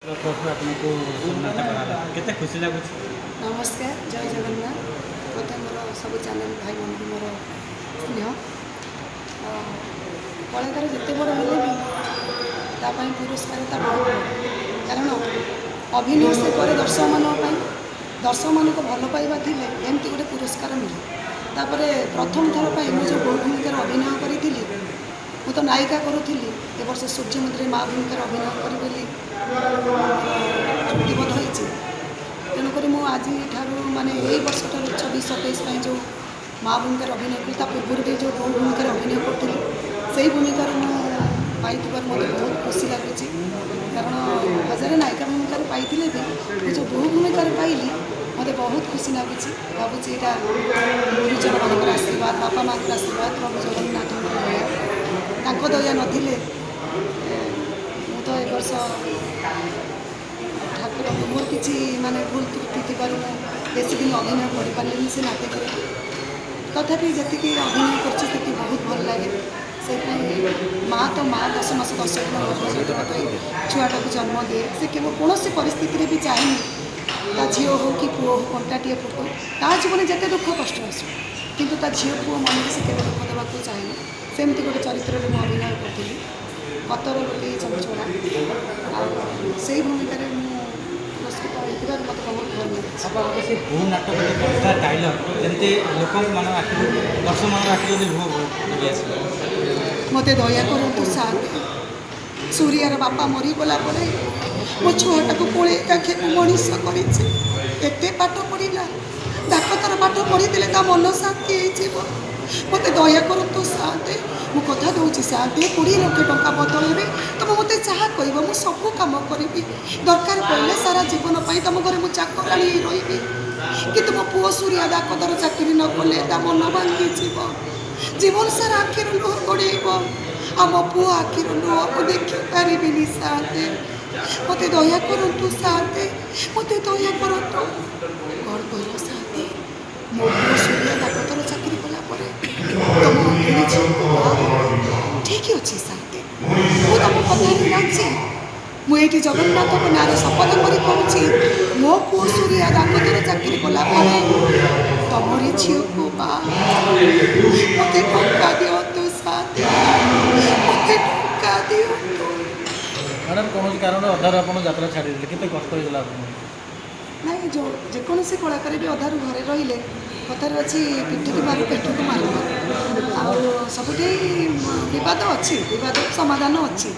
आपको केते खुशी लगुच। नमस्कार, जय जगन्नाथ। प्रथम मोर सब चैनल भाई मन को मोर स्नेह। कलाकार जिते बड़ हेले भी तापाई पुरस्कार बहुत बड़, कारण अभिनय से करे दर्शक मान को भल पाइबा थी एमती गोटे पुरस्कार मिले। तापर प्रथम थर पर मुझे बहु भूमिकार अभिनय करी मु तो नायिका करूली ए वर्ष सूर्यमंत्री माँ भूमिकार अभिनय करी चुक्तिबद्ध होती। तेणुक मुझे माने यही वर्ष ठार 26-27 जो माँ भूमिकार अभिनय कली पूर्व भी जो बहु भूमिकार अभिनय करी से भूमिकार पाई मत बहुत खुशी लगुच। कारण हजार नायिका भूमिकार पाई भी जो बहु भूमिकार पाइली मत बहुत खुशी लगुच। भावुँ यहाँ गुरुजन मान आशीर्वाद, बापा माँ आशीर्वाद, प्रभु जगन्नाथ दया दया नथिले मु तो ए वर्ष ठाकुर मोर किसी माने भूल त्रुटि थी बेसी दिन अभिनय कर पारे से नाटक तथापि जी अभिनय कर बहुत भल लगे। से माँ तो माँ 10 मास 10 दिन छुआटा को जन्म दिए से केवल कौन परिस्थिति भी चाहे ता झी हो कि पुओ हो कंटाटे फुटो ता जीवन जिते दुख कष्ट आस कि झी पुओ मन से केवल दुख देवाक चाहे सेमती गोटे चरित्र में अभिनय करी कतर गोटे चमचोड़ा से भूमिकार पुरस्कृत होता मत बहुत भल लगे। से बहु नाटक डायलग जमी लोक मान दर्शक मान आखिर मत दया करूँ साथ सूर्यार बापा मरीगला मो छुआटा को पुणे आखे मनीष करते पाठ पढ़ला डाक्तर पाठ पढ़ी मन शांति हो मत दया करूँ साथे मु कथा दूसरी साथे 20 लाख टंका बदल में तुम मत जहाँ कह मु सब कम करी दरकार पड़े सारा जीवन पर तुम घर मुझे चाकराणी रही कि तुम पुओ सूर्या डाक्तर चाकरी न कले मन भांगी जीवन सारा आखिर लुह गड़ेब आम पुओ आखिर लुह को देखी पारि साथे मत दया करूँ साथे मत दया करूँ कौन कह साथे मो पुओ सूर्या डाक्तर चाकरी कलापर तुम ठीक अच्छे साथे मुझे तुम कथा राजी मुझे जगन्नाथ को नारे शपथ कर कहूँ मो पुओ सूर्या डाक्तर चाकरी कलापर तुम झील को मत टंका दिंतु साथे मत टंका दिंतु। मैडम कौन कारण अधार आप यात्रा छाड़ी केते कष्ट होगा ना जो जेकोसी कलाकार भी अधारू घरे रहिले कथार अच्छी पिठी की मार पेट को मार सबुठी बद अच्छी बद समाधान अच्छी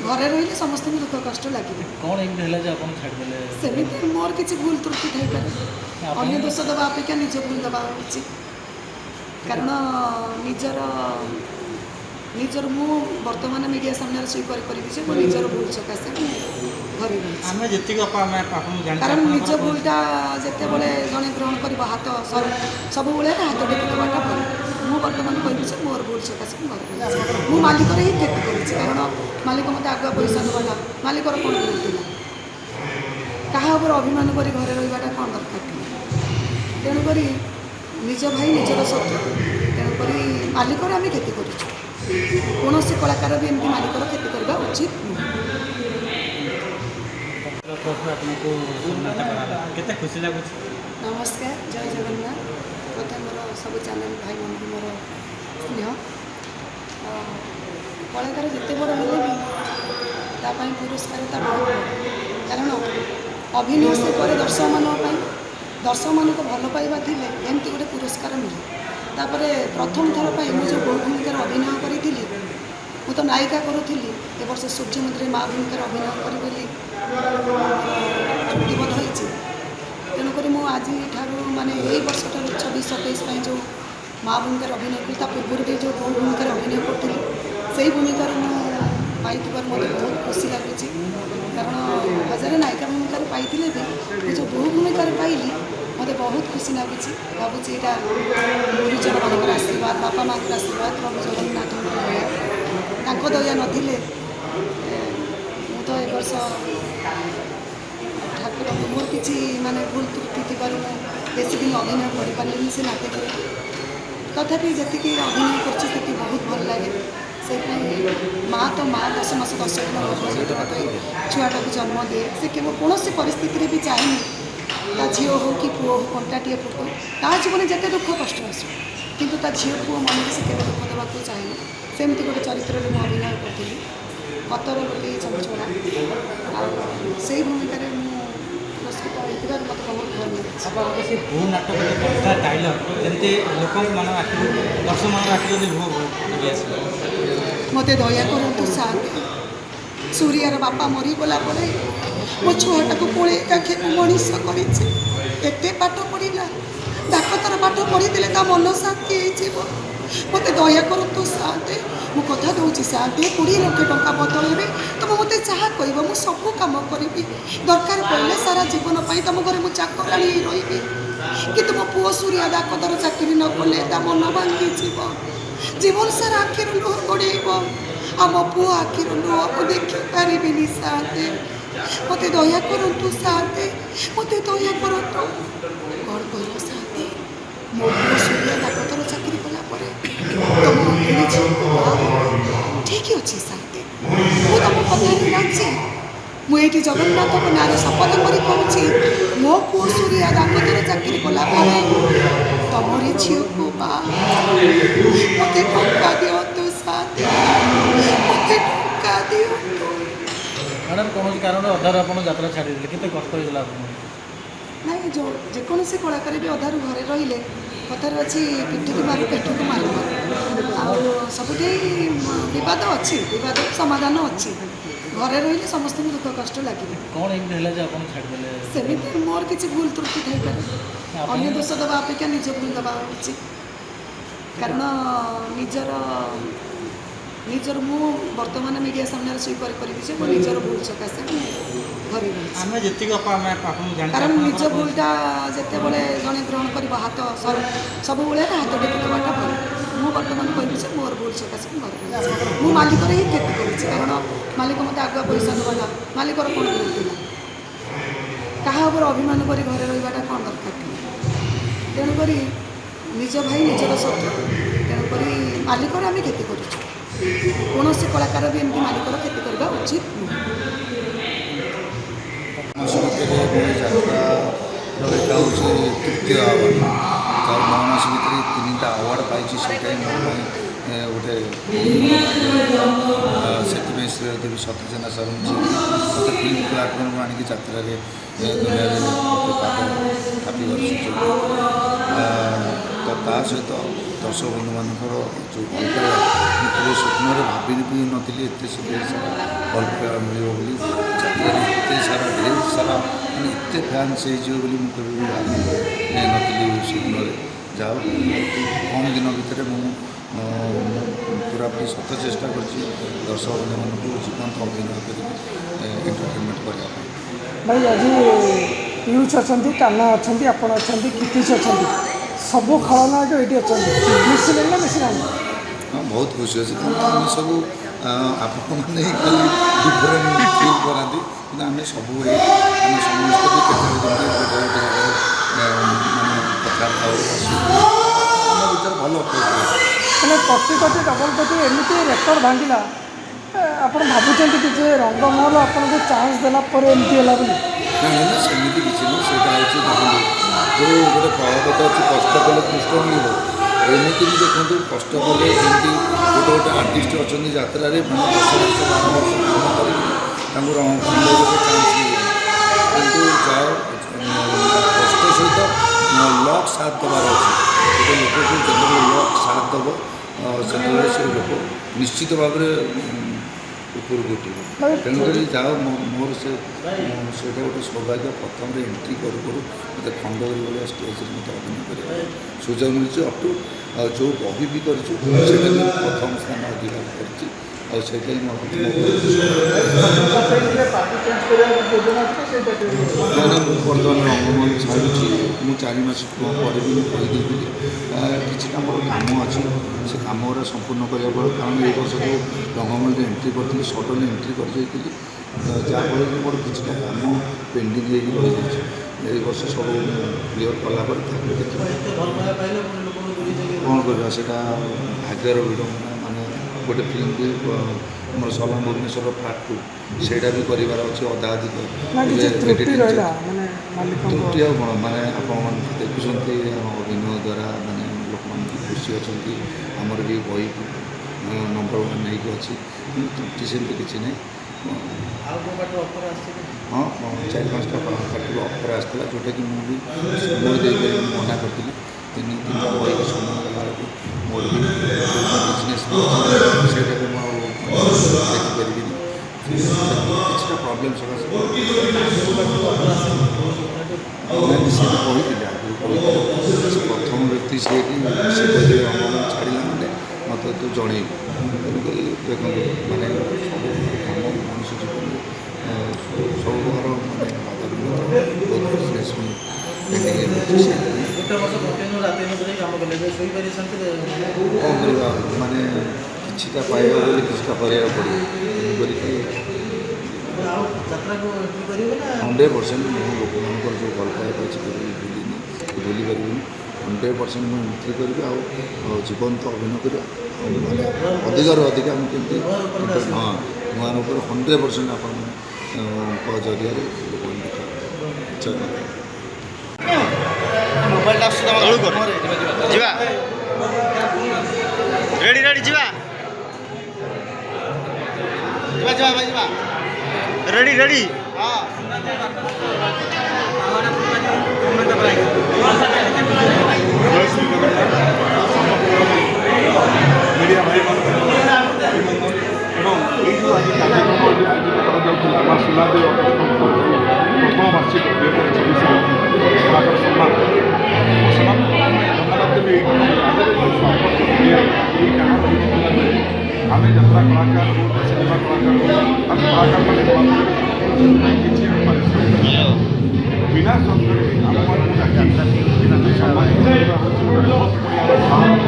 घरे रही समस्त दुख कष्ट लगे कौन छाड़देले सेमती मोर किसी भूल त्रुटि थी अन्य दोष देवा अपेक्षा निज भूल देवा उचित। कारण निजर मु वर्तमान मीडिया सामने स्वीकार करी निजर भूल सकाशे घरे कारण निज भूलटा जिते बड़े जड़े ग्रहण कर हाथ सब हाथ टेक देवाटा भल मु बर्तमान कह मोर भूल सकाशे घर मु मालिक ही क्षति करी कारण मालिक मत आगुआ पैसा देवाटा मालिकर कौन भूल थी क्या अभिमान कर घरे रहीटा कौन दरकार थी तेणुक निज भाई निजर शत्रु तेणुक मालिकर आम क्षति कर कौन कलाकार भी एमती मालिकर क्षति करवा उचित आपको केते खुशी लगुच। नमस्कार, जय जगन्नाथ। प्रथम मोर सब चैनल भाई मन को मोर स्नेह। कलाकार जिते बड़ हेले भी तापाई पुरस्कार बहुत बड़, कारण अभिनय से करे दर्शक मान को भल पाइबा थी एमती गोटे पुरस्कार मिले। तापर प्रथम थर पर मुझे बहु भूमिकार अभिनय करी मु तो नायिका करूली ए वर्ष सूर्यमंत्री माँ भूमिकार अभिनय करी चुक्तिबद्ध होती। तेणुक मुझे यहाँ माने यही वर्ष ठार 26-27 जो माँ भूमिकार अभिनय कली पूर्व भी जो बहु भूमिकार अभिनय करी से भूमिकार पाई मत बहुत खुशी लगुच। कारण हजार नायिका भूमिकार पाई भी जो बहु भूमिकार पाइली मत बहुत खुशी लगुच। भावुँ यहाँ गुरुजन मान आशीर्वाद, बापा माँ आशीर्वाद, प्रभु जगन्नाथ दया नथिले मु तो ए वर्ष ठाकुर मोर किसी माने भूल त्रुटि थी बेसी दिन अभिनय कर पारे से नाटक तथापि जी अभिनय कर बहुत भल लगे। से माँ तो माँ 10 मास 10 दिन छुआटा जन्म दिए से केवल कौन परिस्थिति भी चाहेनि ता झील हो कि पुओ हो कंटाटे फुटू ता जीवन जिते दुख कष्ट आसू किंतु ता झील पुओ मन से केवल दुख देवाक चाहेनि सेमती गोटे चरित्र में अभिनय करी कतर गोटे चंचला से भूमिकार पुरस्कृत होता मत बहुत भल लगे ଆପଣଙ୍କ ସେ ବୋଉ ନାଟକରେ କବିତା ଡାଇଲଗ୍ ଯେମିତି ଲୋକମାନ ଆଖିରୁ ଦର୍ଶକମାନଙ୍କ ଆଖିରୁ ଯଦି ଲୁହ ବୋହି ଆସିବ मत दया करतु साथ सूर्यार बापा मरीगला पड़े मो छुआटा को कोड़े आखे मनीष करते पाठ पढ़ला डाक्तर पाठ पढ़ी ता मन शांति हो मत दया करतु साथ मु कथा दूसरी साथ 20 लाख टंका बदल तुम मत जहाँ कह मु सब कम करी दरकार पड़े सारा जीवन पर तुम घर मुझे चाकराणी रही कि मो पुओ सूर्या डाक्तर चाकरी न कले मन भांगी जीवन सारा आखिर लुह गड़ेब आम पुओ आखिर लुह को देखी पारि साथे मत दया करतु साथे मत दया करतु कौन कह साथे मो पुओ सूर्या डाक्तर चाकरी कला तुम ठीक अच्छे साथे मु तुम कथा राजी मुझे जगन्नाथ को नाम शपथ कर कहूँ मो पुओ सूर्या डाक्तर चाकरी कला तमरी झील को मत टंका दिंतु साथ मत टंका दिंतु मैडम कौन कारण अधार आप यात्रा छाड़ी केते कष्ट होगा ना जो जेकोसी कलाकार भी अधारू घरे रहिले कथार अच्छी पिठी मार पेट को मार सबुठी बद अच्छी बद समाधान अच्छी घरे रही समस्त दुख कष्ट लगे कौन एमती आप छाड़देले सेमती मोर किसी भूल त्रुटि थी अन्य दोष दवा अपेक्षा निज भूल दवा उचित कारण निजर मु वर्तमान मीडिया सामने स्वीकार करी निजर भूल सकाशे घरे ଆମେ ଯେତିକି ଆପଣଙ୍କୁ ଜାଣିଛୁ कारण निज भूलटा जिते बड़े जड़े ग्रहण कर हाथ सब हाथ टेक देवाटा भल मु बर्तमान कह मोर भूल सकाशे घर मु मालिक ही क्षति करी कारण मालिक मत आगुआ पैसा देवाटा मालिकर कौन भूल था क्या अभिमान कर घरे रहीटा कौन दरकार थी तेणुक निज भाई निजर शत्रु तेणुक मालिकर आम क्षति करूँ कौन कलाकार भी एमती मालिकर क्षति करवा उचित नुह ଯାତ୍ରା ଏଇଟା ହେଉଛି ତୃତୀୟ ଆହ୍ୱାନ ତାର 9 ମାସ ଭିତରେ 3ଟା ଆୱାର୍ଡ଼ ପାଇଛି ସେଇଟା ହିଁ ମୋ ପାଇଁ ଗୋଟେ ସେଥିପାଇଁ ଶ୍ରୀଦେବୀ ସତ୍ୟସେନା ସାରଙ୍କୁ ମୋତେ ଫିଲ୍ମ ପ୍ଲାଟଫର୍ମରୁ ଆଣିକି ଯାତ୍ରାରେ ଦୁନିଆରେ ଗୋଟେ ପାଦ ଥାପିବାର ସୁଯୋଗ ତ ତା ସହିତ ଦର୍ଶକ ବନ୍ଧୁମାନଙ୍କର ଯେଉଁ ଭଲ ପାଇବା ମୁଁ କେବେ ସ୍ୱପ୍ନରେ ଭାବି ବି ନଥିଲି ଏତେ ଶୀଘ୍ର ସାରା ଭଲ ପାଇବା ମିଳିବ ବୋଲି ଯାତ୍ରାରେ ଏତେ ସାରା ଢେର ସାରା ମାନେ ଏତେ ଫ୍ୟାନ୍ସ ହେଇଯିବ ବୋଲି ମୁଁ କେବେ ବି ଭାବି ନଥିଲି ସ୍ୱପ୍ନରେ ଯାଉ କମ୍ ଦିନ ଭିତରେ ମୁଁ ପୁରାପୁରି ସତ ଚେଷ୍ଟା କରିଛି ଦର୍ଶକ ବନ୍ଧୁମାନଙ୍କୁ ଜୀବନ୍ତ ଅଭିନୟ କରିକି ଏଣ୍ଟରଟେନମେଣ୍ଟ କରିବା ପାଇଁ भाई आज यूज अच्छा कान्हा अच्छा आपण अच्छा कितीश अच्छा सब खलनायक ये अच्छा मिसिले ना मिसिना हाँ बहुत खुशी अच्छे आम सब आपण मैंने खाली डिफरेन्ट फिल कराती कि आम सब आम समस्त भी केतने गोटे गोटे मानने कथा आम भर भल मैंने कटी कटी डबल कटी एमती रेकर्ड भांगिला ଆପଣ ଭାବୁଛନ୍ତି କି ଯେ ରଙ୍ଗମହଲ ଆପଣଙ୍କୁ ଚାନ୍ସ ଦେଲା ପରେ ଏମିତି ହେଲା ବୋଲି ନାଇଁ ନା ସେମିତି କିଛି ନୁହଁ ସେଇଟା ହେଉଛି ଦେଖନ୍ତୁ ଯେଉଁ ଗୋଟେ କହାବତ ଅଛି କଷ୍ଟ କଲେ କୃଷ୍ଣ ମିଳିବ ଏମିତି ବି ଦେଖନ୍ତୁ କଷ୍ଟ କଲେ ଯେମିତି ଗୋଟେ ଗୋଟେ ଆର୍ଟିଷ୍ଟ ଅଛନ୍ତି ଯାତ୍ରାରେ ମାନେ 10 ବର୍ଷ 12 ବର୍ଷ କାମ କରିକି ତାଙ୍କୁ ରଙ୍ଗମହଲରେ ଚାନ୍ସ ମିଳିବ କିନ୍ତୁ ଯାଅ କଷ୍ଟ ସହିତ ଲକ୍ ସାଥ ଦେବାର ଅଛି ଗୋଟେ ଲୋକକୁ ଯେତେବେଳେ ଲକ୍ ସାଥ ଦେବ ସେତେବେଳେ ସେ ଲୋକ ନିଶ୍ଚିତ ଭାବରେ ଉପରକୁ ଉଠିବ ତେଣୁକରି ଯାଅ ମୋର ସେଇଟା ଗୋଟେ ସୌଭାଗ୍ୟ ପ୍ରଥମରେ ଏଣ୍ଟ୍ରି କରୁ କରୁ ମୋତେ ଖଣ୍ଡଗିରି ଭଳିଆ ଷ୍ଟେଜ୍ରେ ମୋତେ ଅଭିନୟ କରିବା ସୁଯୋଗ ମିଳିଛି ଅପ୍ଟୁ ଯେଉଁ ବହି ବି କରିଛୁ ସେଇଟା ବି ପ୍ରଥମ ସ୍ଥାନ ଅଧିକାର କରିଛି ଆଉ ସେଇଟା ହିଁ ମୋର ନା ମୁଁ ବର୍ତ୍ତମାନ ରଙ୍ଗମହଲ ଛାଡ଼ୁଛି ମୁଁ 4 ମାସ ପରେ ବି ମୁଁ କହିଦେଇଥିଲି କିଛିଟା ମୋର କାମ ଅଛି ସେ କାମ ଗୁଡ଼ା ସମ୍ପୂର୍ଣ୍ଣ କରିବା ପରେ କାରଣ ଏଇ ବର୍ଷ ଯେଉଁ ରଙ୍ଗମହଲରେ ଏଣ୍ଟ୍ରି କରିଥିଲି ସଡ଼ନ୍ ଏଣ୍ଟ୍ରି କରିଯାଇଥିଲି ଯାହାଫଳରେ ମୋର କିଛିଟା କାମ ପେଣ୍ଡିଂ ହେଇକି ରହିଯାଇଛି ଏଇ ବର୍ଷ ସବୁ କ୍ଲିୟର୍ କଲା ପରେ ତାପରେ ଦେଖିବା କ'ଣ କରିବା ସେଇଟା ଭାଗ୍ୟର ବିଡ଼ମ୍ବନା ମାନେ गोटे फिल्म भी आम सलाम भुवनेश्वर पार्ट 2 सेटा भी करार अच्छे अधा अधिक ना किसी त्रुटि रहा माने मालिक त्रुटि आ कौन मैंने आप देखुं अभिनय द्वारा मैंने लोक मान खुशी अच्छा आमर भी बही नंबर 1 नहीं अच्छी त्रुटि सेमती किसी नहीं हाँ 4-5टा पार्टी अफर आसाला जोटा कि मुझे समय देकर मना करी 3-3टा बही समय गला मोर भी बिजनेस से देखिपारि किसी प्रोब्लेम सकाशे सी कही आगे प्रथम व्यक्ति सी कि छाड़ा मैंने मत तू जन तेणुक देखो मैंने सब कम मनुष्य जीवन सब प्रकार मैंने बाधा बहुत बिजनेस कौन करवा माने किछिटा पाइबा बोली किछिटा करिया पड़े तेणुक 100% मुझे लोक मान जो भल पाइबा अच्छी भूली पारि 100% मुझे एंट्री करी आ जीवन तो अभिनय कर अधिकार अधिक आम केमती हाँ नुआ उपर 100% आपण जरिया लोक देखा मोबाइल जीवा रेडी रेडी जीवा जीवा जीवा भाई जीवा रेडी रेडी हाँ मीडिया भाई এবং এই যে আজ কার্যক্রম আয়োজিত করা যাচ্ছিল আমার সুনাদেব প্রথম বার্ষিক 2026 কলাকার সম্মান সেমান ধন্যবাদ দেবে এই কারণ আমি যাত্রা কলাকার সিনেমা কলাকার আমি কলাকার মানে কিছু বিনা সন্দেহে আমার যাত্রা সম্মান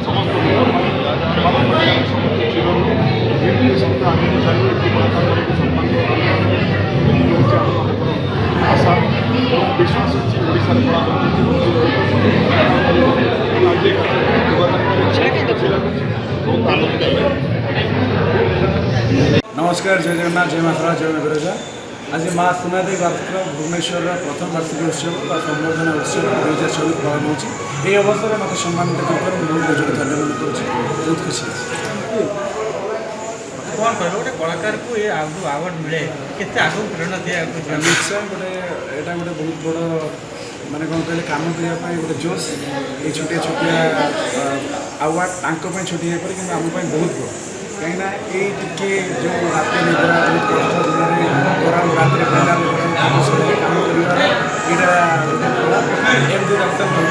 সমস্ত সমস্ত আমি চাইব একটি কলাকারকে সম্মান আশা এবং বিশ্বাস হচ্ছে ওড়িশার बहुत आनंदित नमस्कार जय जगन्नाथ जय माता जय बिरजा आज माँ सुनादेवी पार्क भुवनेश्वर प्रथम वार्षिक उत्सव संबर्धना उत्सव 2024 पालन होची ये अवसर मत सम्मानित कर बहुत बहुत धन्यवाद करुँच बहुत खुशी कौन कह गोटे कलाकार को ये आवार्ड मिले केते आगु प्रेरणा दिया निश्चय गोटे यहाँ गोटे बहुत बड़ माने कौन कहले काम करने गोटे जोश ये छोटिया छोटिया आवार्ड तांको छोटी है कि आम बहुत बड़ कहीं ये जो रात निद्रा बहुत कष्ट दिन गरम रात पेंडाल काम कर एमती रास्ता भल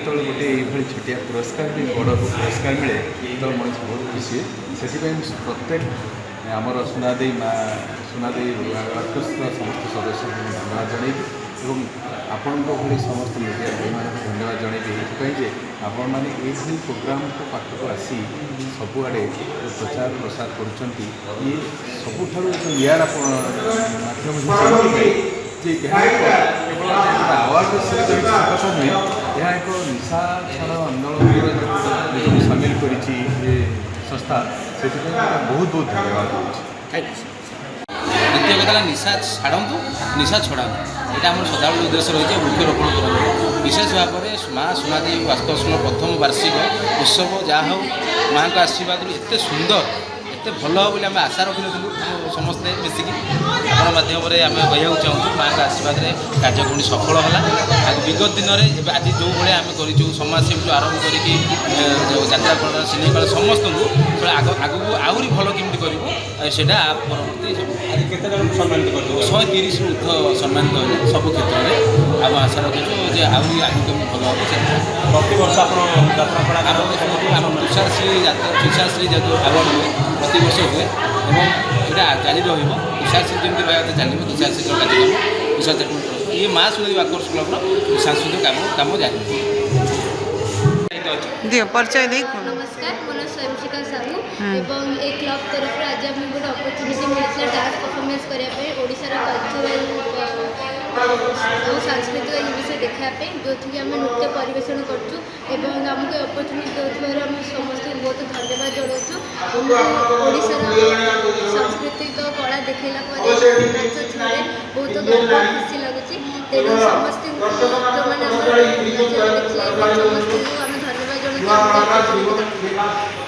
जो गोटे ये छोटिया पुरस्कार भी बड़ पुरस्कार मिले तो मनुष्य बहुत खुशी से प्रत्येक आमर सुनादेवी माँ सुनादेवी ऑर्केस्ट्रा समस्त सदस्य धन्यवाद जन आपण भली समस्त मीडिया भाई मान धन्यवाद जन ये आपण मैंने ये प्रोग्राम को पाखक आसी सबुआड़े प्रचार प्रसार कर ये सबुठ यार माध्यम केवल आवार्ड नुहे यह एक निशा छाड़ आंदोलन सामिल कर संस्था से बहुत बहुत धन्यवाद द्वितीय कथा निशा छाड़ू निशा छड़ाऊ यहाँ आम सदाबल उद्देश्य रही है वृक्षरोपण करूँ विशेष भाव में माँ सुनादेवी वास्तव प्रथम वार्षिक उत्सव जहाँ हो माँ का आशीर्वाद एत सुंदर एत भल हो आम आशा रखी नु समस्ते मिसिकी आप माध्यम आम कहूँ चाहूँ माँ का आशीर्वाद कार्यक्रम सफल है विगत दिन में आज जो भाई आम कर समाजसेवी आरंभ कर सिने कला समस्त आगू आहरी भल केमी करूँ सेटा परवर्ती आज केते जन सम्मानित कर 130 ऊर्ध सम्मानित है सब क्षेत्र में आम आशा रखीचु जे आहरी आगू केमी भल हम प्रति वर्ष आप यात्रा आम तुषारश्री जो आवार्ड हुए प्रति वर्ष हुए और यहाँ जारी तुषारश्री जमी रहा चलो तुषारश्री कार्यक्रम तुषार ये माँ सुनादेवी आकर्ष क्लब्र सांस्कृतिक काम जारी दियो परिचय दे नमस्कार मो ना स्वयंशिका साहू एवं ए क्लब तरफ आज आम गोटे अपरच्युनिटी मिलता डांस परफॉर्मेंस करने ओडिशार कल्चरल ଆମ ସାଂସ୍କୃତିକ ଜିନିଷ ଦେଖିବା ପାଇଁ ଯେଉଁଥିରେ ଆମେ ନୃତ୍ୟ ପରିବେଷଣ କରୁଛୁ ଏବଂ ଆମକୁ ଅପରଚୁନିଟି ଦେଉଥିବାରୁ ଆମେ ସମସ୍ତଙ୍କୁ ବହୁତ ଧନ୍ୟବାଦ ଜଣାଉଛୁ। ଓଡ଼ିଶାର ସାଂସ୍କୃତିକ କଳା ଦେଖାଇଲା ପରେ ନାଚ ଛାଡ଼େ ବହୁତ ଗର୍ବ ଖୁସି ଲାଗୁଛି। ତେଣୁ ସମସ୍ତଙ୍କୁ ଯେଉଁମାନେ ଆମର ନାଚ ଦେଖିଲେ ସମସ୍ତଙ୍କୁ ଆମେ ଧନ୍ୟବାଦ ଜଣାଉଛୁ।